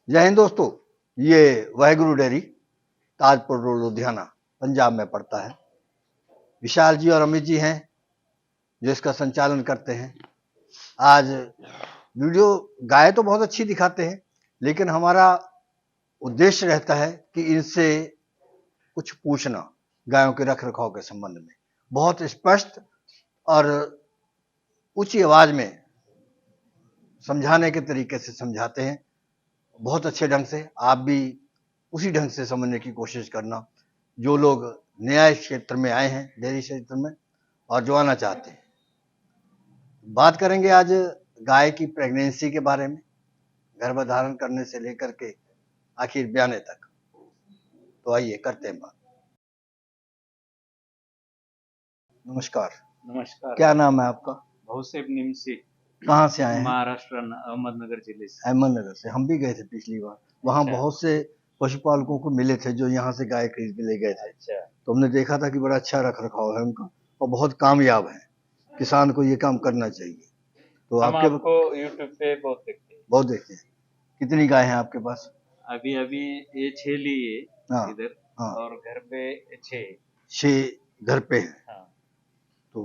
जय हिंद दोस्तों। ये वाहेगुरु डेयरी ताजपुर रोड लुधियाना पंजाब में पड़ता है। विशाल जी और अमित जी हैं जो इसका संचालन करते हैं। आज वीडियो गाय तो बहुत अच्छी दिखाते हैं, लेकिन हमारा उद्देश्य रहता है कि इनसे कुछ पूछना गायों के रख रखाव के संबंध में। बहुत स्पष्ट और ऊंची आवाज में समझाने के तरीके से समझाते हैं, बहुत अच्छे ढंग से। आप भी उसी ढंग से समझने की कोशिश करना, जो लोग न्याय क्षेत्र में आए हैं, डेयरी क्षेत्र में, और जो आना चाहते हैं। बात करेंगे आज गाय की प्रेगनेंसी के बारे में, गर्भधारण करने से लेकर के आखिर ब्याने तक। तो आइए करते हैं बात। नमस्कार। नमस्कार। क्या नाम है आपका? भौसेब निमसी। कहाँ से आए हैं? महाराष्ट्र, अहमदनगर जिले से। अहमदनगर से। हम भी गए थे पिछली बार, वहाँ अच्छा। बहुत से पशुपालकों को मिले थे जो यहाँ से गाय खरीद के ले गए थे। अच्छा। तो हमने देखा था कि बड़ा अच्छा रख रखाव है उनका और बहुत कामयाब है। किसान को ये काम करना चाहिए। तो हम आपके आपको यूट्यूब पे बहुत देखते हैं। बहुत देखते हैं। कितनी गाय हैं आपके पास? अभी ये 6 ली है। हाँ, इधर। हाँ। और घर पे 6 घर पे है। हाँ। तो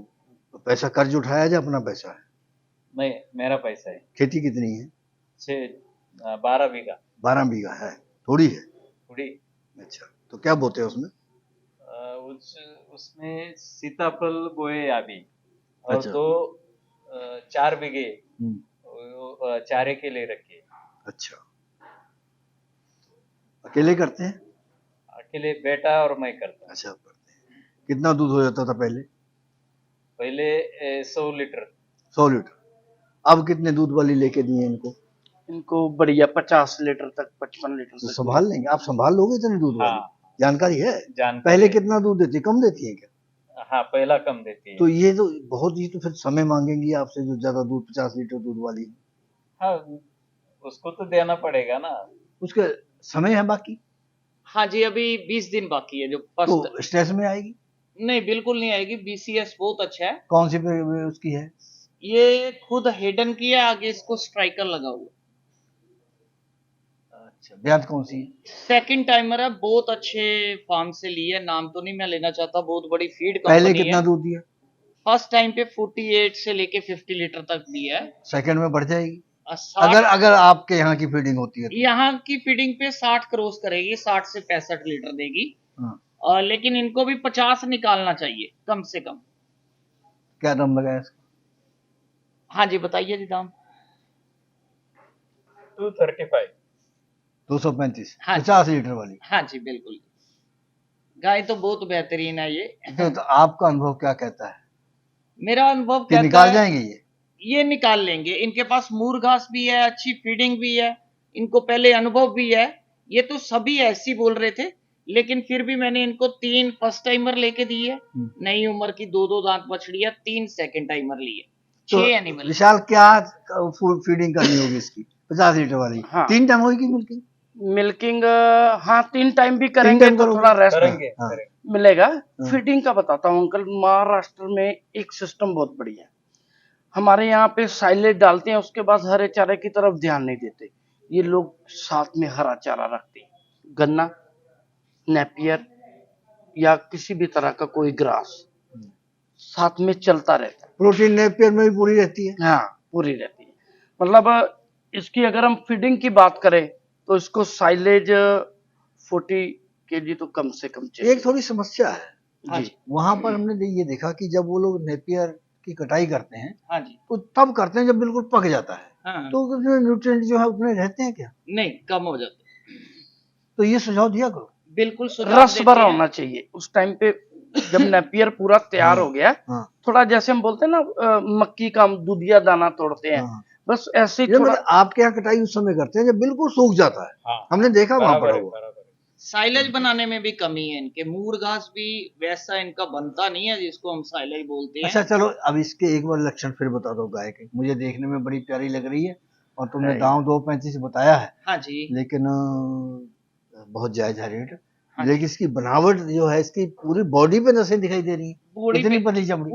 पैसा कर्ज उठाया या अपना पैसा है? नहीं, मेरा पैसा है। खेती कितनी है? 12 बीघा। 12 बीघा है। थोड़ी है? थोड़ी। अच्छा, तो क्या बोते हैं उसमें? उसमें सीताफल बोए अभी। और अच्छा। 4 बीघे चारे के लिए रखे। अच्छा, अकेले करते हैं? अकेले बेटा और मैं करता। अच्छा, करते हैं। कितना दूध हो जाता था पहले? पहले 100 लीटर। 100 लीटर। अब कितने दूध वाली लेके दिए इनको? इनको बढ़िया 50 लीटर तक, 55 लीटर तो तक। संभाल लेंगे? आप संभाल लोगे इतने दूध वाली? हाँ। जानकारी है? जानकारी। पहले कितना दूध देती? कम देती है क्या? हाँ, पहला कम देती है। तो ये तो बहुत ही, तो फिर समय मांगेंगी आपसे जो ज्यादा दूध 50 लीटर दूध वाली। हाँ, उसको तो देना पड़ेगा ना। उसके समय है बाकी? हाँ जी, अभी 20 दिन बाकी है जो फर्स्ट। तो स्ट्रेस में आएगी? नहीं, बिल्कुल नहीं आएगी। बीसीएस बहुत अच्छा है। कौन सी उसकी है? ये खुद हेडन की है, आगे इसको स्ट्राइकर लगा हुआ। अच्छा, ब्याज कौन सी है? सेकंड टाइमर है, बहुत अच्छे फार्म से ली है। नाम तो नहीं मैं लेना चाहता, बहुत बड़ी फीड कंपनी है। पहले कितना दूध दिया? फर्स्ट टाइम पे 48 से लेके 50 लीटर तक दिया है। सेकंड में बढ़ जाएगी 60। अगर आपके यहाँ की फीडिंग होती है तो? यहाँ की फीडिंग पे 60 क्रॉस करेगी, 60 से 65 लीटर देगी। हाँ। लेकिन इनको भी 50 निकालना चाहिए कम से कम। क्या दाम लगाया इसका? हाँ जी, बताइए जी दाम। 235। 235। हाँ 50 लीटर वाली? हाँ जी, बिल्कुल। गाय तो बहुत बेहतरीन है ये। तो आपका अनुभव क्या कहता है? मेरा अनुभव कि कहता निकाल है जाएंगे ये निकाल लेंगे। इनके पास मूर घास भी है, अच्छी फीडिंग भी है, इनको पहले अनुभव भी है। ये तो सभी ऐसी बोल रहे थे, लेकिन फिर भी मैंने इनको 3 फर्स्ट टाइमर लेके दी है। नई उम्र की 2-2 दांत बछड़ियां, 3 सेकंड टाइमर लिए। तो 6 एनिमल। विशाल, क्या फीडिंग करनी होगी इसकी 50 लीटर वाली? हाँ। 3 टाइम होगी मिल्किंग? मिल्किंग हाँ 3 टाइम भी करेंगे तो थोड़ा रेस्ट मिलेगा। फीडिंग का बताता हूँ अंकल। महाराष्ट्र में एक सिस्टम बहुत बढ़िया है। हमारे यहाँ पे साइलेज डालते हैं, उसके बाद हरे चारे की तरफ ध्यान नहीं देते। ये लोग साथ में हरा चारा रखते हैं, गन्ना, नेपियर या किसी भी तरह का कोई ग्रास साथ में चलता रहता है। प्रोटीन नेपियर में भी पूरी रहती है? हाँ, पूरी रहती है। मतलब इसकी अगर हम फीडिंग की बात करें तो इसको साइलेज 40 केजी तो कम से कम चाहिए। एक थोड़ी समस्या है जी। वहां पर हमने ये देखा कि जब वो लोग नेपियर की कटाई करते हैं, हाँ जी, तो तब करते हैं जब बिल्कुल पक जाता है। हाँ। तो उसमें न्यूट्रिएंट जो है उतने रहते हैं क्या? नहीं, कम हो जाते। तो ये सुझाव दिया करो। बिल्कुल रस भरा होना चाहिए उस टाइम पे जब नेपियर पूरा तैयार हो गया। थोड़ा जैसे हम बोलते हैं ना, मक्की का हम दूधिया दाना तोड़ते हैं, बस ऐसे ही थोड़ा। आपके यहाँ कटाई उस समय करते हैं जब बिल्कुल सूख जाता है? हाँ, हमने देखा वहां पड़ा हुआ। साइलेज बनाने में भी कमी है इनके। मूर घास भी वैसा इनका बनता नहीं है जिसको हम साइलेज बोलते हैं। अच्छा चलो, अब इसके एक बार लक्षण फिर बता दो गाय के। मुझे देखने में बड़ी प्यारी लग रही है और तुमने दाम 235 बताया है। हाँ जी, लेकिन बहुत जायज है रेट। लेकिन इसकी बनावट जो है, इसकी पूरी बॉडी पे नसें दिखाई दे रही है, इतनी पतली चमड़ी।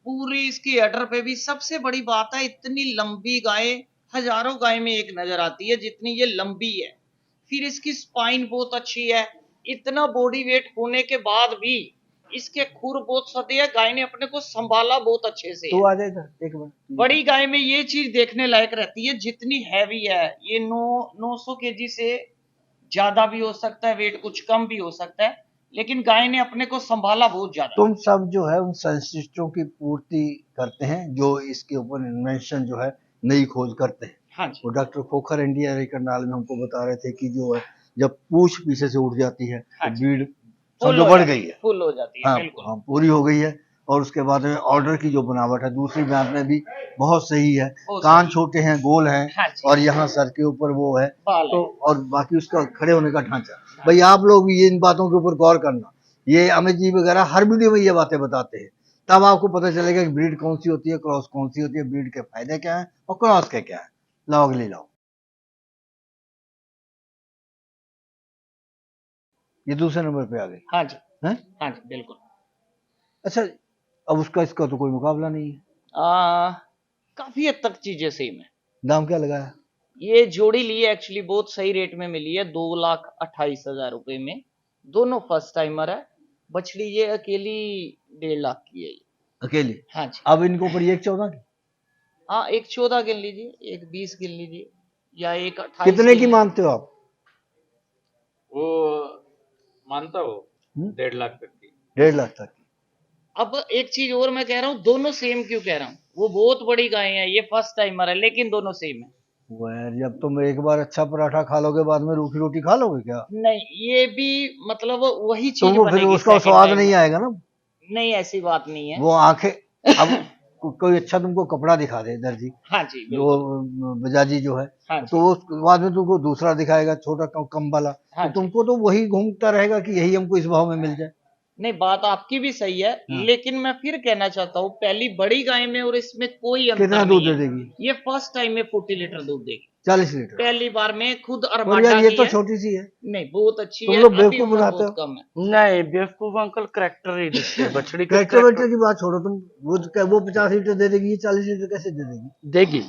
पूरी इसकी अडर पे भी। सबसे बड़ी बात है, इतनी लंबी गाय हजारों गाय में एक नजर आती है जितनी ये लंबी है। फिर इसकी स्पाइन बहुत अच्छी है। इतना बॉडी वेट होने के बाद भी इसके खुर बहुत सदे है। गाय ने अपने को संभाला बहुत अच्छे से। तो आ जाएगा एक बार। बड़ी गाय में ये चीज देखने लायक रहती है, जितनी हैवी है ये 900 केजी से ज्यादा भी हो सकता है, वेट कुछ कम भी हो सकता है, लेकिन गाय ने अपने को संभाला बहुत ज्यादा। तुम सब जो है उन संश्लिष्टों की पूर्ति करते हैं जो इसके ऊपर इन्वेंशन जो है नई खोज करते हैं। हाँ जी। वो डॉक्टर खोखर इंडिया करनाल में हमको बता रहे थे कि जो है जब पूछ पीछे से उठ जाती है हाँ तो जी। ब्रीड फुल समझो हो बढ़ जाती गई है, है। फुल हो जाती है, हाँ, बिल्कुल। हाँ पूरी हो गई है। और उसके बाद में ऑर्डर की जो बनावट है दूसरी ब्रांच में भी बहुत सही है। बहुत कान सही। छोटे हैं, गोल हैं, हाँ जी। और यहाँ सर के ऊपर वो है बाल तो, है। और बाकी उसका खड़े होने का ढांचा। भाई आप लोग भी इन बातों के ऊपर गौर करना। ये अमित जी वगैरह हर वीडियो में ये बातें बताते हैं, तब आपको पता चलेगा कि ब्रीड कौन सी होती है, क्रॉस कौन सी होती है, ब्रीड के फायदे क्या है और क्रॉस के क्या है। लाओ अगली लाओ। ये दूसरे नंबर पे आ गई हाँ जी। है। हाँ जी, बिल्कुल। अच्छा, अब उसका इसका तो कोई मुकाबला नहीं है। काफी हद तक चीजें सेम है। दाम क्या लगाया? ये जोड़ी ली है एक्चुअली बहुत सही रेट में मिली है, 2,28,000 रुपए में। दोनों फर्स्ट टाइमर है। बछड़ी ये अकेली 1.5 लाख की है ये। अकेली? हाँ जी। अब इनको ऊपर एक 14 की, हाँ, एक 14 गिन लीजिए, एक 20 गिन लीजिए, या एक 28 कितने की मानते हो आप? वो मानता हो 1.5 लाख तक की। 1.5 लाख तक की। अब एक चीज और मैं कह रहा हूँ, दोनों सेम क्यों कह रहा हूँ, वो बहुत बड़ी गाय है, ये फर्स्ट टाइमर है, लेकिन दोनों सेम है। वो यार, जब तुम एक बार अच्छा पराठा खा लोगे बाद में रूखी रोटी खा लोगे क्या? नहीं, ये भी मतलब वही चीज तुमको फिर बनेगी उसका second स्वाद time नहीं में। आएगा ना। नहीं, ऐसी बात नहीं है। वो आंखें अब कोई अच्छा तुमको कपड़ा दिखा दे दर्जी, हाँ जी, जो बिल्कुल। बजाजी जो है, हाँ जी। तो उसके बाद में तुमको दूसरा दिखाएगा छोटा कम वाला, हाँ तो जी। तुमको तो वही घूमता रहेगा कि यही हमको इस भाव में मिल जाए। नहीं, बात आपकी भी सही है, हाँ। लेकिन मैं फिर कहना चाहता हूँ, पहली बड़ी गाय में और इसमें कोई कितना अंतर दूध नहीं दे है। देगी? ये फर्स्ट टाइम में 40 लीटर दूध देगी, 40 लीटर? पहली बार में। खुद और अरमाडा यार ये की तो है। छोटी सी है। नहीं, बहुत अच्छी तुम है, लोग अभी बेवकूफ उम्र बनाते बहुत हो। कम है। नहीं बेवकूफ अंकल, करेक्टर ही दिखते हैं बछड़ी के ट्रैक्टर करेक्टर की बात छोड़ो तुम, वो 50 लीटर दे देगी, ये 40 लीटर कैसे दे देगी? देगी।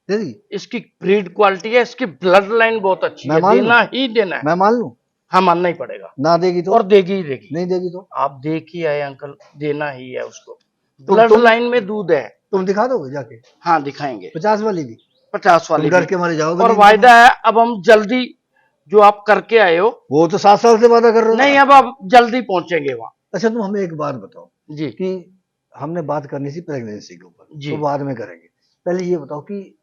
दे देगी? इसकी ब्रीड क्वालिटी है, इसकी ब्लड लाइन बहुत अच्छी मैं है, मान देना लूं? ही देना है। मैं मान लूं? हाँ, मानना ही पड़ेगा। ना देगी तो? और देगी ही देगी। नहीं देगी तो? आप देख ही आए अंकल, देना ही है उसको। तुम ब्लड लाइन में दूध है। तुम दिखा दोगे जाके हाँ, दिखाएंगे। 50 वाली भी? 50 वाली तुम डर भी। के मारे जाओगे और नहीं? वायदा है, अब हम जल्दी, जो आप करके आए हो, वो तो 7 साल से वादा कर रहे हो। नहीं अब आप जल्दी पहुंचेंगे वहां। अच्छा, तुम हमें एक बात बताओ जी कि हमने बात करनी थी प्रेगनेंसी के ऊपर, जी। तो बाद में करेंगे। पहले ये बताओ कि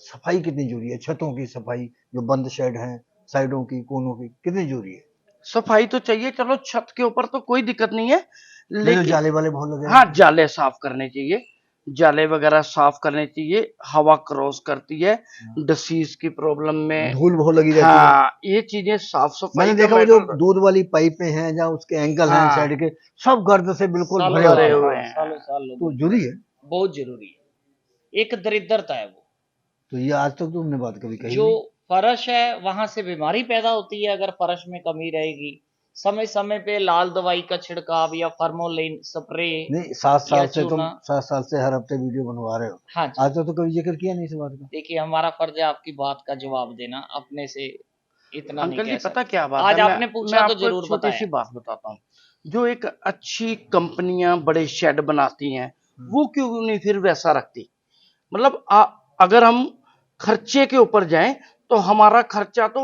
सफाई कितनी जरूरी है, छतों की सफाई, जो बंद शेड हैं, साइडों की, कोनों की, कितनी जरूरी है? सफाई तो चाहिए, चलो छत के ऊपर तो कोई दिक्कत नहीं है, ये जो लेकिन जाले वाले बहुत लगे हाँ, रहते हैं। जाले साफ करने चाहिए, जाले वगैरह साफ करने चाहिए। हवा क्रॉस करती है, डिसीज की प्रॉब्लम में। धूल बहुत लगी रहती है। हाँ, ये चीजें साफ सफाई मैंने का देखा वो जो मैटर। दूध वाली पाइपें हैं, जहाँ उसके एंगल हैं हाँ। साइड के, सब गर्द से बिल्कुल सालों भरे भरे होते हैं। हुए साल, हैं। सालों साल तो लोगों जरूरी है। बहुत जरूरी है, एक दरिद्रता है वो। तो ये आज तक तुमने बात कभी कही जो नहीं। फर्श है वहां से बीमारी पैदा होती है, अगर फर्श में कमी रहेगी। समय समय पे लाल दवाई का छिड़काव या फार्मोलिन स्प्रे। नहीं, 7 साल या से तुम चूना। 7 साल से हर हफ्ते वीडियो बनवा रहे हो, हाँ जी। आज तक तो कभी जिक्र किया नहीं इस बात का। देखिए, हमारा फर्ज है आपकी बात का जवाब देना, अपने से इतना नहीं अंकल जी, कह पता सकते। क्या बात आज है, आपने मैं पूछा तो आपको एक जरूर छोटी सी बताया। बात बताता हूँ। जो एक अच्छी कंपनियां बड़े शेड बनाती हैं, वो क्यों नहीं फिर वैसा रखती? मतलब अगर हम खर्चे के ऊपर जाएं तो हमारा खर्चा तो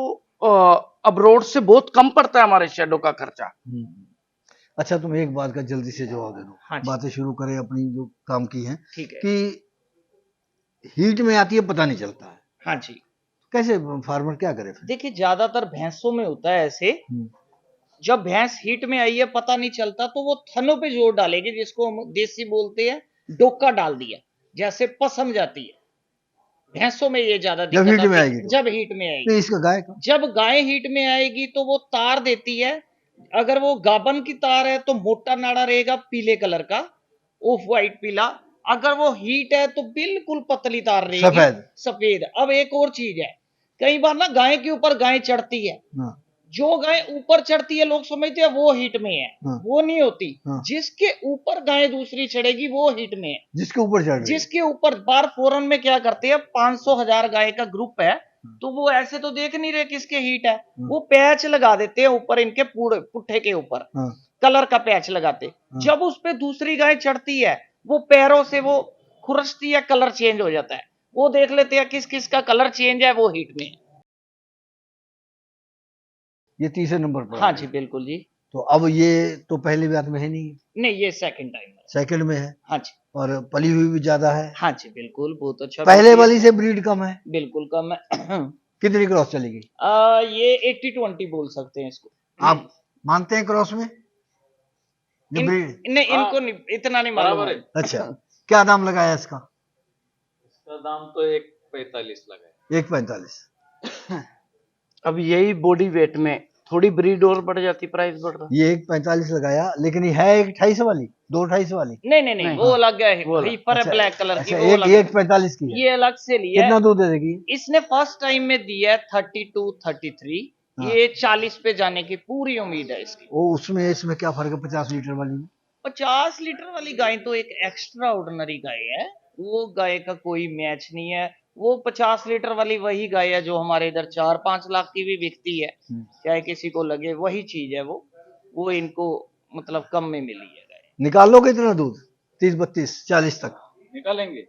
अब्रोड से बहुत कम पड़ता है, हमारे शेडों का खर्चा। अच्छा, तुम एक बात का जल्दी से जवाब दे दो। हाँ जी। बातें शुरू करें अपनी जो काम की हैं, ठीक है। कि हीट में आती है पता नहीं चलता है, हाँ जी। कैसे फार्मर क्या करे फिर? देखिए, ज्यादातर भैंसों में होता है ऐसे, जब भैंस हीट में आई है पता नहीं चलता, तो वो थनों पे जोर डालेगी, जिसको हम देसी बोलते हैं डोका डाल दिया, जैसे पसम जाती है। भैंसों में ये ज्यादा जब दिक्कत हीट में आती आएगी है, तो? जब हीट में आएगी। नहीं, इसका गाय का? जब गाय हीट में आएगी तो वो तार देती है। अगर वो गाबन की तार है तो मोटा नाड़ा रहेगा पीले कलर का, ऑफ वाइट पीला। अगर वो हीट है तो बिल्कुल पतली तार रहेगी, सफेद। सफेद। अब एक और चीज है, कई बार ना गाय के ऊपर गाय चढ़ती है, हाँ। जो गाय ऊपर चढ़ती है लोग समझते हैं वो हीट में है, हाँ। वो नहीं होती। हाँ। जिसके ऊपर गाय दूसरी चढ़ेगी वो हीट में है। जिसके ऊपर चढ़ रही है। जिसके ऊपर बार फॉरन में क्या करते हैं, 500,000 गाय का ग्रुप है, तो वो ऐसे तो देख नहीं रहे किसके हीट है, वो पैच लगा देते हैं ऊपर इनके पुट्ठे के ऊपर, हाँ। कलर का पैच लगाते। जब उस पे दूसरी गाय चढ़ती है, वो पैरों से वो खुरसती है, कलर चेंज हो जाता है, वो देख लेते हैं किस किस का कलर चेंज है, वो हीट में है। ये तीसरे नंबर पर हाँ आता जी है। बिल्कुल जी। तो अब ये तो पहली बात में है नहीं, नहीं, ये सेकंड टाइम है। सेकंड में है हाँ जी। और पली हुई भी ज्यादा है। हाँ जी बिल्कुल, बहुत अच्छा। पहले वाली से ब्रीड कम है, बिल्कुल कम है। कितनी क्रॉस चलेगी? ये 80-20 बोल सकते हैं इसको। आप मानते हैं क्रॉस में जो ब्रीड? नहीं, इनको नहीं, इतना नहीं मालूम बराबर है। है। अच्छा, क्या दाम लगाया इसका? इसका दाम तो 1.45 लगा है। 1.45। अब यही बॉडी वेट में थोड़ी ब्रीड और बढ़ जाती, प्राइस बढ़ रहा। ये 1.45 लगाया, लेकिन ये है 1.28 वाली, 2.28 वाली? नहीं, वो अलग है, वो अलग। हीपर है अच्छा, ब्लैक कलर की, अच्छा, वो अलग है। 1.45 की है। ये अलग से लिया कितना है। दूध दे देगी? इसने फर्स्ट टाइम में दिया है 32-33, हाँ। ये 40 पे जाने की पूरी उम्मीद है इसकी। वो उसमें इसमें क्या फर्क है 50 लीटर वाली में? 50 लीटर वाली गाय तो एक एक्स्ट्रा ऑर्डिनरी गाय है, वो गाय का कोई मैच नहीं है। वो 50 लीटर वाली वही गाय है जो हमारे इधर 4-5 लाख की भी बिकती है, चाहे किसी को लगे, वही चीज है वो इनको मतलब कम में मिली है गाय। निकालोगे इतना दूध 30, 32, 40 तक? निकालेंगे।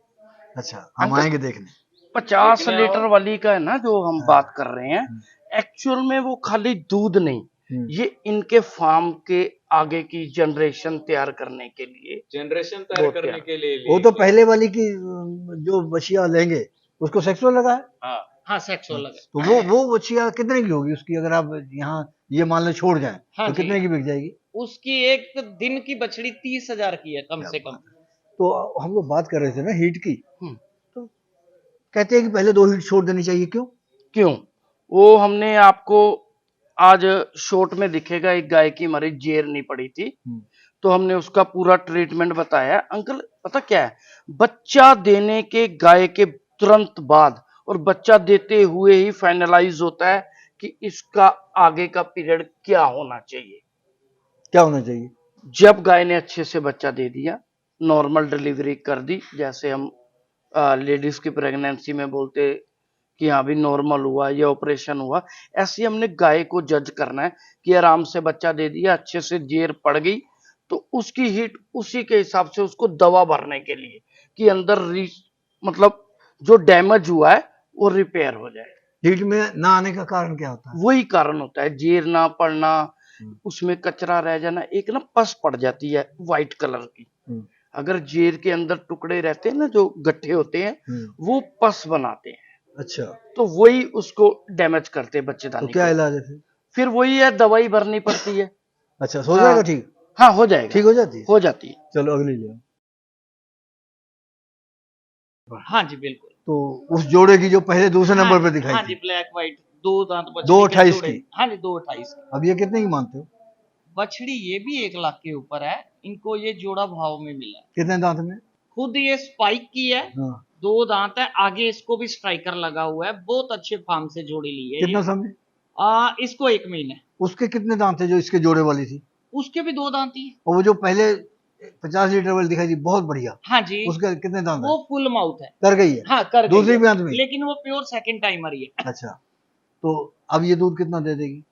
अच्छा, हम आएंगे देखने। 50 लीटर वाली का है ना जो हम बात कर रहे हैं, एक्चुअल में वो खाली दूध नहीं, ये इनके फार्म के आगे की जनरेशन तैयार करने के लिए, जनरेशन तैयार करने के लिए वो तो पहले वाली की जो बछिया लेंगे उसको सेक्सुअल लगा है। हाँ सेक्सुअल लगा। तो वो बछिया कितने की होगी उसकी, अगर आप यहाँ ये मान लो छोड़ जाएं हाँ तो जी। कितने की बिक जाएगी? उसकी एक दिन की बछड़ी 30,000 की है कम से कम। तो हम लोग बात कर रहे थे ना हीट की, तो कहते हैं कि पहले 2 हीट छोड़ देनी चाहिए, क्यों? वो हमने आपको आज शॉर्ट में दिखेगा, एक गाय की हमारी जेर नहीं पड़ी थी, तो हमने उसका पूरा ट्रीटमेंट बताया। अंकल पता क्या है, बच्चा देने के गाय के तुरंत बाद और बच्चा देते हुए ही फाइनलाइज होता है कि इसका आगे का पीरियड क्या होना चाहिए। क्या होना चाहिए? जब गाय ने अच्छे से बच्चा दे दिया, नॉर्मल डिलीवरी कर दी, जैसे हम लेडीज की प्रेगनेंसी में बोलते कि हाँ भी नॉर्मल हुआ या ऑपरेशन हुआ, ऐसे हमने गाय को जज करना है कि आराम से बच्चा दे दिया, अच्छे से जेर पड़ गई, तो उसकी हीट उसी के हिसाब से उसको दवा भरने के लिए कि अंदर मतलब जो डैमेज हुआ है वो रिपेयर हो जाए। हीट में ना आने का कारण क्या होता है? वही कारण होता है, जेर ना पड़ना, उसमें कचरा रह जाना, एक ना पस पड़ जाती है व्हाइट कलर की। अगर जेर के अंदर टुकड़े रहते हैं ना जो गट्ठे होते हैं, वो पस बनाते हैं। अच्छा, तो वही उसको डैमेज करते हैं बच्चेदानी तो क्या को। इलाज है फिर वही है, दवाई भरनी पड़ती है। अच्छा, हो जाएगा ठीक? हाँ हो जाएगा, ठीक हो जाती है? हो जाती है। चलो अगली ले। हाँ जी बिल्कुल। तो उस जोड़े की जो पहले दूसरे नंबर पर दिखाई हाँ जी, थी, ब्लैक व्हाइट 2 दांत बछड़ी 2.28 जोड़े। की। हाँ जी 2.28 की। अब ये कितने की मानते हो? बछड़ी ये भी 1 लाख के ऊपर है, इनको ये जोड़ा भाव में मिला है। कितने दांत में? खुद ये स्पाइक की है, हाँ। 2 दांत है, आगे इसको भी स्ट्राइकर लगा हुआ है, बहुत अच्छे फार्म से जोड़ी ली है। कितना समय? इसको 1 महीने। उसके कितने दांत थे जो इसके जोड़े वाली थी? उसके भी 2 दांत ही। और वो जो पहले 50 लीटर वाली दिखाई थी बहुत बढ़िया, हाँ जी, उसके कितने दांत वो है? फुल माउथ है। कर गई है? हाँ कर गई दूसरी है, भी आदमी? लेकिन वो प्योर सेकंड टाइमर ही है। अच्छा, तो अब ये दूध कितना दे देगी?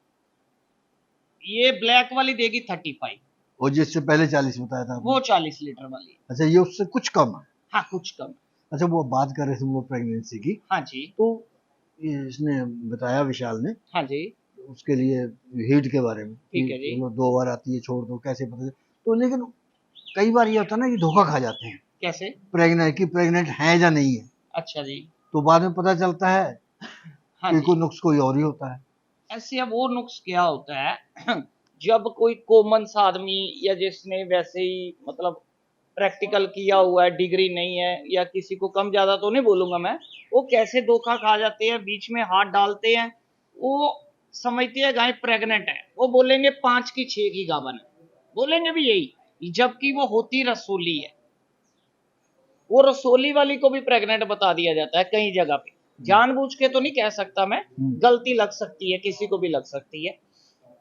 ये ब्लैक वाली देगी 35, और जिससे पहले 40 बताया था आपने? वो 40 लीटर वाली। अच्छा, ये उससे कुछ कम है? हाँ कुछ कम। अच्छा, वो बात कर रहे थे हम लोग प्रेगनेंसी की, हाँ जी। तो इसने बताया विशाल ने हाँ जी उसके लिए हीट के बारे में, ठीक है जी। 2 बार आती है, छोड़ दो, कैसे पता तो, लेकिन कई बार ये होता है ना कि धोखा खा जाते हैं कैसे? प्रेग्नेंट है या नहीं है, अच्छा जी। तो बाद में पता चलता है हाँ कि जी। कोई नुक्स कोई और ही होता है। ऐसे अब वो नुक्स क्या होता है जब कोई कॉमन सा आदमी या जिसने वैसे ही मतलब प्रैक्टिकल किया हुआ है, डिग्री नहीं है, या किसी को कम ज्यादा तो नहीं बोलूंगा मैं, वो कैसे धोखा खा जाते हैं, बीच में हाथ डालते हैं, वो समझते हैं गाय प्रेग्नेंट है, वो बोलेंगे 5 की 6 की गाभन है, बोलेंगे भी यही, जबकि वो होती रसोली है। वो रसोली वाली को भी प्रेग्नेंट बता दिया जाता है कई जगह पे, जानबूझ के तो नहीं कह सकता मैं, गलती लग सकती है, किसी को भी लग सकती है।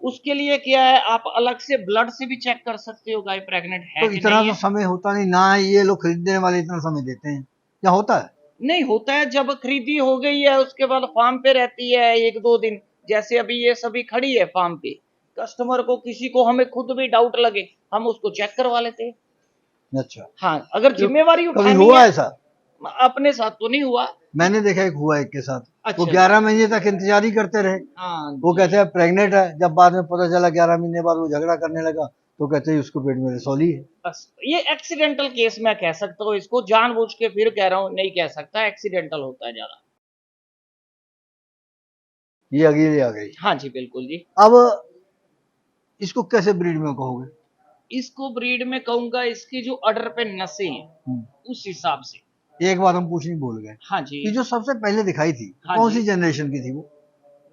उसके लिए क्या है, आप अलग से ब्लड से भी चेक कर सकते हो गाय प्रेग्नेंट है तो कि इतना नहीं तो है। समय होता नहीं ना, ये लोग खरीदने वाले इतना समय देते हैं, क्या होता है? नहीं होता है, जब खरीदी हो गई है उसके बाद फार्म पे रहती है 1-2 दिन। जैसे अभी ये सभी खड़ी है फार्म पे, कस्टमर को किसी को हमें खुद भी डाउट लगे हम उसको चेक करवा लेते हैं। अच्छा, हाँ, अगर जिम्मेवारी कभी उठानी हुआ है। ऐसा? अपने साथ तो नहीं हुआ। मैंने देखा एक हुआ एक के साथ, वो अच्छा 11 महीने तक इंतजार ही करते रहे। हाँ वो कहते हैं प्रेग्नेंट है, जब बाद में पता चला 11 महीने बाद वो झगड़ा करने लगा, तो कहते हैं उसको पेट में रसौली है। बस ये एक्सीडेंटल केस मैं कह सकता हूँ इसको, जानबूझ के फिर कह रहा हूँ नहीं कह सकता, एक्सीडेंटल होता है ज्यादा। ये अगली आ गई। हाँ जी बिल्कुल जी। अब इसको कैसे ब्रीड में कहोगे? इसको ब्रीड में कहूंगा इसकी जो अडर पे नसें हैं उस हिसाब से। एक बात हम पूछनी भूल गए, हाँ जी। कि जो सबसे पहले दिखाई थी हाँ कौन जी। सी जनरेशन की थी वो?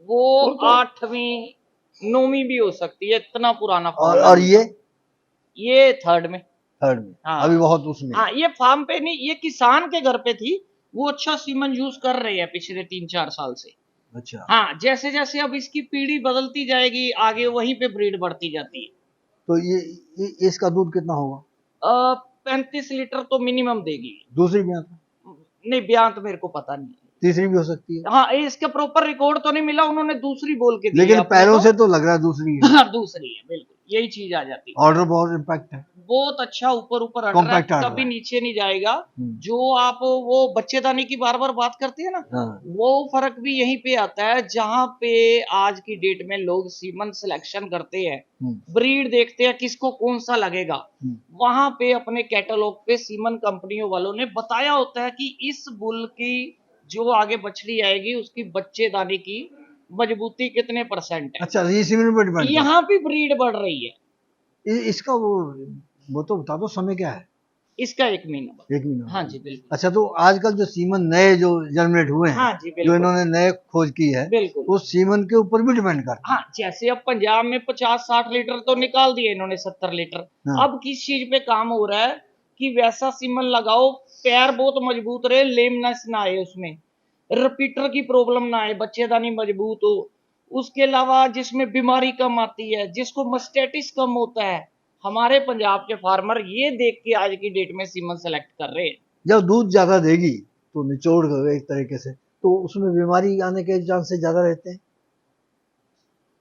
वो वो तो 8वीं 9वीं भी हो सकती है, इतना पुराना और फार्म और है। ये 3rd में। थर्ड में? हाँ अभी बहुत उसमें। हाँ, ये फार्म पे नहीं, ये किसान के घर पे थी। वो अच्छा सीमन यूज कर रहे हैं पिछले 3-4 साल से। अच्छा, हाँ, जैसे जैसे अब इसकी पीढ़ी बदलती जाएगी आगे वहीं पे ब्रीड बढ़ती जाती है। तो ये इसका दूध कितना होगा? 35 लीटर तो मिनिमम देगी। दूसरी भी आता, नहीं बयान तो मेरे को पता नहीं। तीसरी भी हो सकती है, हाँ, ये इसका प्रॉपर रिकॉर्ड तो नहीं मिला, उन्होंने दूसरी बोल के दी है लेकिन अपने पैरों को। से तो लग रहा है दूसरी है। हाँ, दूसरी है बिल्कुल, यही चीज आ जाती है। ऑर्डर बहुत इम्पैक्ट है, बहुत अच्छा ऊपर ऊपर अड़ रहा कॉम्पैक्ट है, ऑर्डर कभी है। नीचे नहीं जाएगा। जो आप वो बच्चेदानी की बार बार बात करते हैं ना, हाँ, वो फर्क भी यहीं पे आता है जहां पे आज की डेट में लोग सीमन सिलेक्शन करते हैं, ब्रीड देखते हैं किसको कौन सा लगेगा। वहां पे अपने कैटलॉग पे सीमन कंपनियों वालों ने बताया होता है कि इस बुल की जो आगे बछड़ी आएगी उसकी बच्चेदानी की मजबूती कितने परसेंट है। अच्छा, ये सीमेंट पर डिपेंड करता यहाँ भी ब्रीड बढ़ रही है। है। इसका वो तो बता दो, समय क्या है? इसका 1 महीना। 1 महीना? हाँ जी बिल्कुल। अच्छा, तो आजकल जो सीमन नए जो जनरेट हुए हैं, हाँ जी जो बिल्कुल इन्होंने नए खोज की है, बिल्कुल। वो सीमन के ऊपर भी डिपेंड करता है। हाँ, जैसे अब पंजाब में 50-60 लीटर तो निकाल दिए इन्होंने, 70 लीटर। हाँ। अब किस चीज पे काम हो रहा है कि वैसा सीमन लगाओ, पैर बहुत मजबूत रहे, लेमनेस ना आए उसमें, रिपीटर की प्रॉब्लम ना आए, बच्चेदानी मजबूत हो। उसके अलावा जिसमें बीमारी कम आती है, जिसको मस्टेटिस कम होता है, हमारे पंजाब के फार्मर ये देख के आज की डेट में सीमन सेलेक्ट कर रहे हैं। जब दूध ज्यादा देगी तो निचोड़ कर एक तरीके से, तो उसमें बीमारी आने के चांसेस ज्यादा रहते हैं।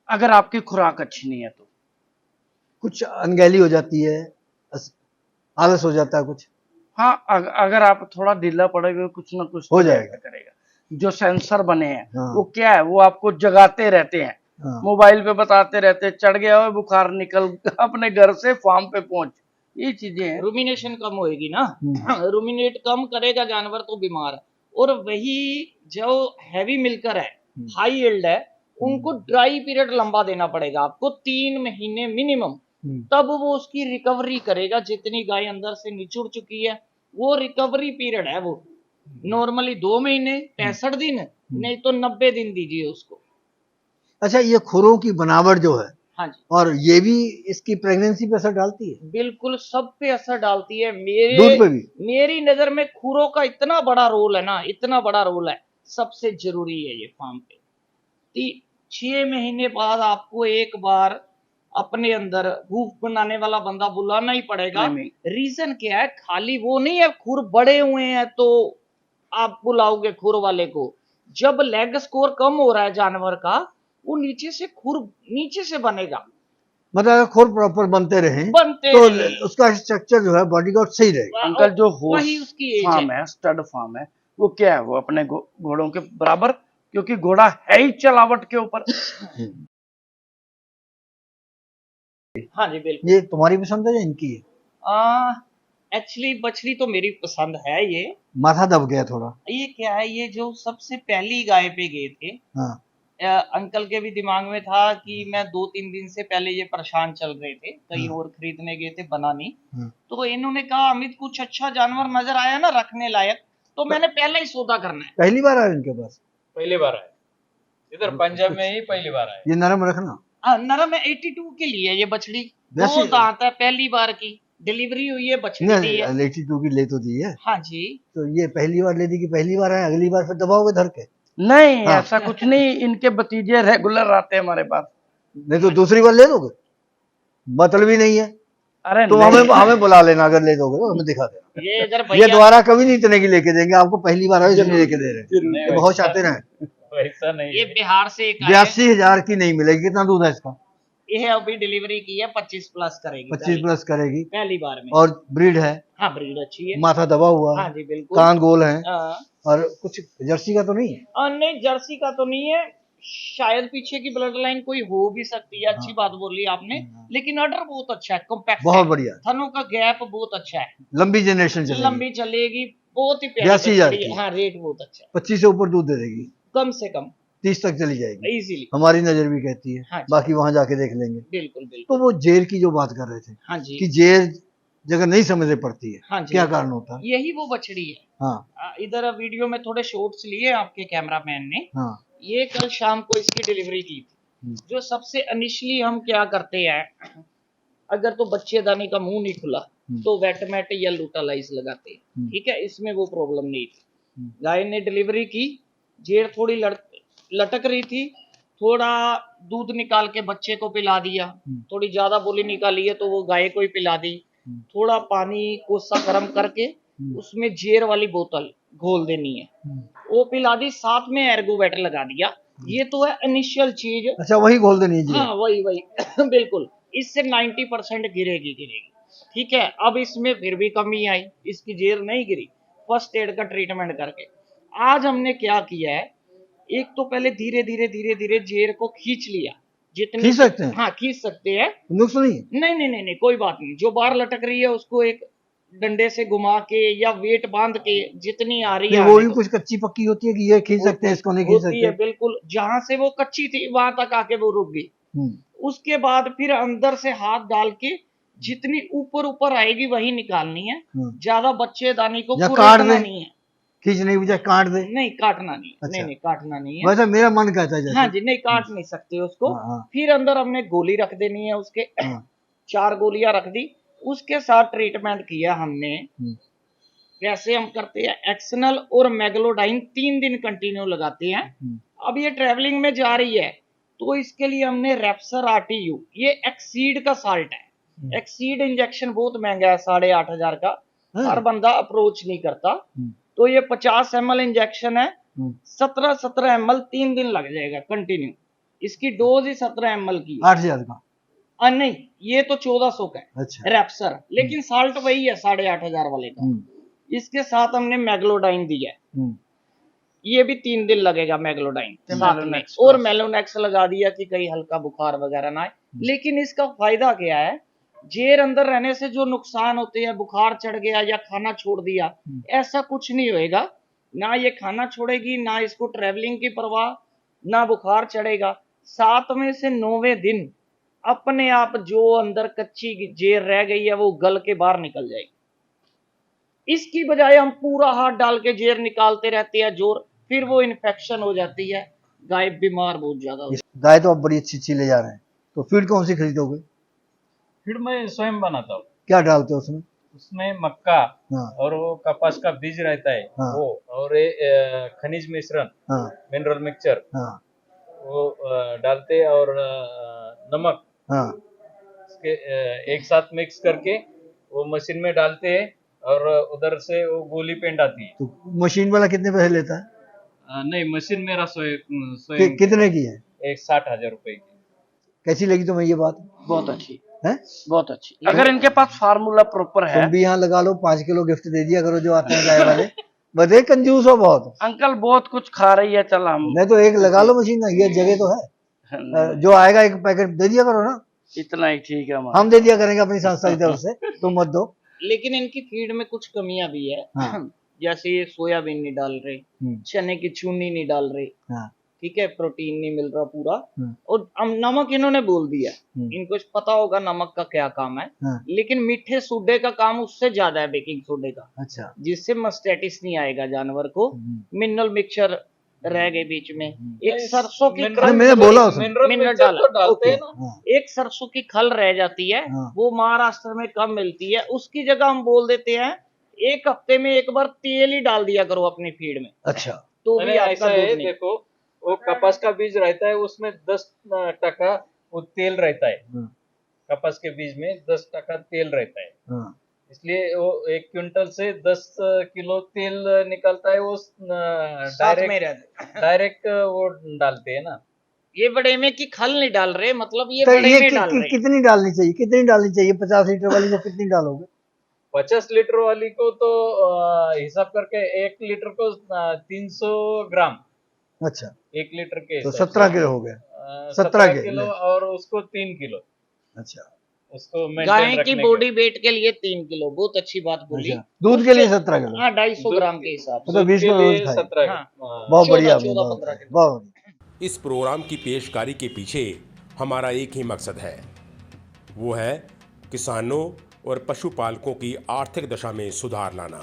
अगर आपकी खुराक अच्छी नहीं है तो कुछ अनगैली हो जाती है, आलस हो जाता है कुछ, हाँ, अगर आप थोड़ा ढीला पड़ेगा कुछ ना कुछ हो तो जाएगा। करेगा। जो सेंसर बने हैं हाँ। वो क्या है, वो आपको जगाते रहते हैं, हाँ। मोबाइल पे बताते रहते हैं, चढ़ गया हो बुखार, निकल अपने घर से फार्म पे पहुंच, ये चीजें हैं। रुमिनेशन कम होएगी ना, रुमिनेट कम करेगा जानवर तो बीमार है। और वही जो हैवी मिल्कर है, हाई यील्ड है, उनको ड्राई पीरियड लंबा देना पड़ेगा आपको, 3 महीने मिनिमम, तब वो उसकी रिकवरी करेगा। जितनी गाय अंदर से निचुड़ चुकी है वो रिकवरी पीरियड है। वो नॉर्मली 2 महीने 65 दिन, नहीं तो 90 दिन दीजिए उसको। अच्छा, ये खुरों की बनावट जो है, हाँ जी, और ये भी इसकी प्रेगनेंसी पे असर डालती है? बिल्कुल सब पे असर डालती है। दूध पे भी? मेरी नजर में खुरों का इतना बड़ा रोल है ना, इतना बड़ा रोल है, सबसे जरूरी है ये फार्म पे। 6 महीने बाद आपको एक बार अपने अंदर भूख बनाने वाला बंदा बुलाना ही पड़ेगा। रीजन क्या है, खाली वो नहीं है खुर बड़े हुए हैं तो आप बुलाओगे खुर वाले को। जब लेग स्कोर कम हो रहा है जानवर का, वो नीचे से खुर नीचे से बनेगा। मतलब अगर खुर प्रॉपर बनते रहे तो उसका स्ट्रक्चर जो है बॉडी का सही रहेगा। अंकल जो वही उसकी एज फार्म है, स्टड फार्म है, वो क्या है, वो अपने घोड़ों के बराबर, क्योंकि घोड़ा है ही चलावट के ऊपर। हाँ जी बिल्कुल। ये तुम्हारी पसंद है या इनकी है? एक्चुअली बछड़ी तो मेरी पसंद है। ये माथा दब गया थोड़ा। ये क्या है, ये जो सबसे पहली गाय पे गए थे, हाँ। अंकल के भी दिमाग में था कि मैं 2-3 दिन से पहले ये परेशान चल रहे थे, कहीं और खरीदने गए थे, बना नहीं। तो इन्होंने कहा अमित कुछ अच्छा जानवर नजर आया ना रखने लायक, तो मैंने पहले ही सौदा करना है। पहली बार आया इनके पास? पहली बार आया इधर पंजाब में ही, पहली बार आया। ये नरम रखना। नरम है, 82 के लिए ये बछड़ी, 2 दांत है, पहली बार की डिलीवरी हुई है, बछड़ी दी है। 82 की ले तो दी है। हाँ जी। तो ये पहली बार ले दी कि पहली बार है, अगली बार फिर दबाओगे धर के? नहीं, ऐसा कुछ नहीं, इनके भतीजे रेगुलर आते हैं हमारे पास। नहीं तो दूसरी बार ले लोगे, मतलब ही नहीं है। अरे तो हमें बुला लेना, अगर ले दोगे तो हमें दिखा देना। ये इधर ये भैया दोबारा कभी नहीं इतने की लेके देंगे आपको, पहली बार है इसलिए लेके दे रहे हैं। नहीं, ये बहुत चाहते ना। वैसा नहीं ये है। बिहार से एक आया है। 82,000 की नहीं मिलेगी। कितना दूध है इसका? ये अभी डिलीवरी की है, 25 प्लस करेगी 25 प्लस करेगी। पहली बार में। और ब्रीड है, हाँ ब्रीड अच्छी है। माथा दबा हुआ हाँ है, जी बिल्कुल। कान गोल है, हाँ। और कुछ जर्सी का तो नहीं है। और नहीं जर्सी का तो नहीं है, शायद पीछे की ब्लड लाइन कोई हो भी सकती है। अच्छी बात बोली आपने, लेकिन ऑर्डर बहुत अच्छा है, कॉम्पैक्ट बहुत बढ़िया, थनों का गैप बहुत अच्छा है, लंबी जनरेशन चलेगी। लंबी चलेगी, बहुत ही प्यारी 82,000 बछड़ी है। की। हाँ रेट बहुत अच्छा है, 25 से ऊपर दूध दे देगी, कम से कम 30 तक चली जाएगी, इजीली। हमारी नजर भी कहती है। हाँ जी। बाकी वहां जाके देख लेंगे। बिल्कुल बिल्कुल। तो वो जेर की जो बात कर रहे थे हाँ जी कि जेर जगह नहीं समझ पड़ती है, हाँ जी। क्या कारण होता है? यही वो बछड़ी है। हाँ इधर वीडियो में थोड़े शॉर्ट्स लिए आपके कैमरामैन ने। हाँ ये कल शाम को इसकी डिलीवरी की थी। जो सबसे इनिशियली हम क्या करते हैं, अगर तो बच्चेदानी का मुंह नहीं खुला तो वेटमेट या लूटालाइज लगाते हैं, ठीक है। इसमें वो प्रॉब्लम नहीं थी। गाय ने डिलीवरी की, जेर थोड़ी लटक रही थी, थोड़ा दूध निकाल के बच्चे को पिला दिया, थोड़ी ज्यादा बोली निकाली है तो वो गाय को ही पिला दी। थोड़ा पानी कोसा गर्म करके उसमें जेर वाली बोतल घोल देनी है, वो पिला दी, साथ में एर्गोवेट लगा दिया। ये तो है इनिशियल चीज। अच्छा, वही घोल देनी है। हाँ वही बिल्कुल। इससे 90% गिरेगी। ठीक है। अब इसमें फिर भी कमी आई, इसकी जेर नहीं गिरी, फर्स्ट एड का ट्रीटमेंट करके आज हमने क्या किया है, एक तो पहले धीरे धीरे जेर को खींच लिया, जितनी खींच सकते हैं? हाँ खींच सकते हैं, नुक्स नहीं है? नहीं, कोई बात नहीं। जो बाहर लटक रही है उसको एक डंडे से घुमा के या वेट बांध के जितनी आ रही है, वो भी कुछ कच्ची पक्की होती है कि ये खींच सकते हैं, इसको नहीं खींच होती है सकते? बिल्कुल। जहां से वो कच्ची थी वहां तक आके वो रुक गई। उसके बाद फिर अंदर से हाथ डाल के जितनी ऊपर आएगी वही निकालनी है। ज्यादा बच्चेदानी को कुरेदना नहीं है, खींचने की बजाय काट दे। नहीं काटना नहीं। अच्छा। नहीं काटना नहीं है। वैसे मेरा मन कहता है जैसे। हाँ जी, नहीं काट नहीं सकते उसको। फिर अंदर हमने गोली रख देनी है उसके। 4 गोलियां रख दी, उसके साथ ट्रीटमेंट किया हमने। कैसे हम करते हैं, एक्सनल और मैग्लोडाइन 3 दिन कंटिन्यू लगाते हैं। अब ये ट्रेवलिंग में जा रही है तो इसके लिए हमने रेप्सर RTU, ये एक्सीड का साल्ट है। एक्सीड इंजेक्शन बहुत महंगा है, 8,500 का, हर बंदा अप्रोच नहीं करता। तो ये 50 ml इंजेक्शन है, 17 ml 3 दिन लग जाएगा कंटिन्यू। इसकी डोज ही 17 ml की। 8,000 का? नहीं, ये तो 1400 का है। अच्छा। रेप्सर, लेकिन साल्ट वही है 8,500 वाले का। इसके साथ हमने मैग्लोडाइन दिया है, ये भी 3 दिन लगेगा मैग्लोडाइन साथ में, और मेलोनेक्स लगा दिया कि कहीं हल्का बुखार वगैरह ना आए। लेकिन इसका फायदा क्या है, जेर अंदर रहने से जो नुकसान होते हैं, बुखार चढ़ गया या खाना छोड़ दिया, ऐसा कुछ नहीं होएगा। ना ये खाना छोड़ेगी, ना इसको ट्रेवलिंग की परवाह, ना बुखार चढ़ेगा। 7वें से 9वें दिन अपने आप जो अंदर कच्ची जेर रह गई है वो गल के बाहर निकल जाएगी। इसकी बजाय हम पूरा हाथ डाल के जेर निकालते रहते हैं जोर, फिर वो इन्फेक्शन हो जाती है, गाय बीमार बहुत ज्यादा होती है। गाय तो अब बड़ी अच्छी ले जा रहे हैं, तो फीड कौन सी खरीदोगे? फिर मैं स्वयं बनाता हूँ। क्या डालते हो उसमें? उसमें मक्का हाँ। और वो कपास का बीज रहता है, हाँ। वो, और ये खनिज मिश्रण, हाँ। मिनरल मिक्सचर, हाँ। वो डालते हैं, और नमक, हाँ। इसके एक साथ मिक्स करके वो मशीन में डालते हैं, और उधर से वो गोली पेंट आती है। तो मशीन वाला कितने पैसे लेता है? नहीं, मशीन मेरा स्वयं कितने की है? एक 60,000 रुपए की। कैसी लगी तुम्हें ये बात? बहुत अच्छी है, बहुत अच्छी। अगर इनके पास फार्मूला प्रॉपर है, तुम भी यहाँ लगा लो, 5 किलो गिफ्ट दे दिया करो जो आते हैं गाय वाले। बड़े कंजूस हो बहुत। अंकल बहुत कुछ खा रही है, चल हम नहीं तो एक लगा लो मशीन, ये जगह तो है, जो आएगा एक पैकेट दे दिया करो ना। इतना ही ठीक है। हम दे दिया करेंगे अपनी संस्था की तरफ से, तुम मत दो। लेकिन इनकी फीड में कुछ कमियां भी है। हाँ। जैसे ये सोयाबीन नहीं डाल रहे, चने की चूनी नहीं डाल रहे, हाँ। ठीक है, प्रोटीन नहीं मिल रहा पूरा, और नमक इन्होंने बोल दिया, इनको पता होगा नमक का क्या काम है। लेकिन मीठे सोडे का काम उससे ज्यादा है, बेकिंग सोडे का। अच्छा। जिससे मस्टेटिस नहीं आएगा जानवर को। मिनरल मिक्सचर रह गए बीच में, एक सरसों की खल, मैंने बोला मिनरल डालते हैं ना, एक सरसों की खल रह जाती है, वो महाराष्ट्र में कम मिलती है, उसकी जगह हम बोल देते हैं 1 हफ्ते में एक बार तेल ही डाल दिया करो अपनी फीड में। अच्छा। तो भी ऐसा है, देखो वो कपास का बीज रहता है, उसमें 10% वो तेल रहता है। हाँ, कपास के बीज में 10% तेल रहता है, हाँ। इसलिए वो 1 क्विंटल से 10 किलो तेल निकलता है। वो साथ में रहते। डायरेक्ट वो डालते हैं ना। ये बड़े में की खल नहीं डाल रहे, मतलब ये तो बड़े ये में डाल रहे। कितनी डालनी चाहिए, कितनी डालनी चाहिए? 50 लीटर वाली को कितनी डालोगे? 50 लीटर वाली को तो हिसाब करके 1 लीटर को 300 ग्राम, अच्छा, 1 लीटर के तो हिसाब 17 किलो हो गया। 17 के किलो, ले। और उसको 3 किलो, अच्छा, उसको मेंटेन गाय की रखने बॉडी वेट के लिए 3 किलो, बहुत अच्छी बात बोली। अच्छा। दूध के लिए 17 किलो। हाँ, 250 ग्राम के हिसाब से। मतलब 20 किलो लिए दूध खाए। 17 हाँ। बहुत बढ़िया, 14-15 किलो। बहुत बढ़िया। इस प्रोग्राम की पेशकारी के पीछे हमारा एक ही मकसद है, वो है किसानों और पशुपालकों की आर्थिक दशा में सुधार लाना,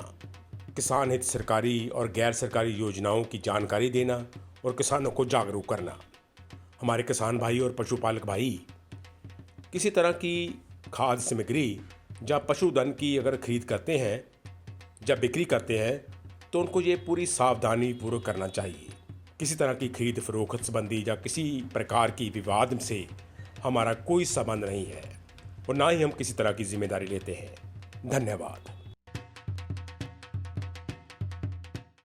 किसान हित सरकारी और गैर सरकारी योजनाओं की जानकारी देना और किसानों को जागरूक करना। हमारे किसान भाई और पशुपालक भाई किसी तरह की खाद्य सामग्री या पशुधन की अगर खरीद करते हैं, जब बिक्री करते हैं, तो उनको ये पूरी सावधानी पूर्वक करना चाहिए। किसी तरह की खरीद फरोख्त संबंधी या किसी प्रकार की विवाद से हमारा कोई संबंध नहीं है और ना ही हम किसी तरह की जिम्मेदारी लेते हैं। धन्यवाद।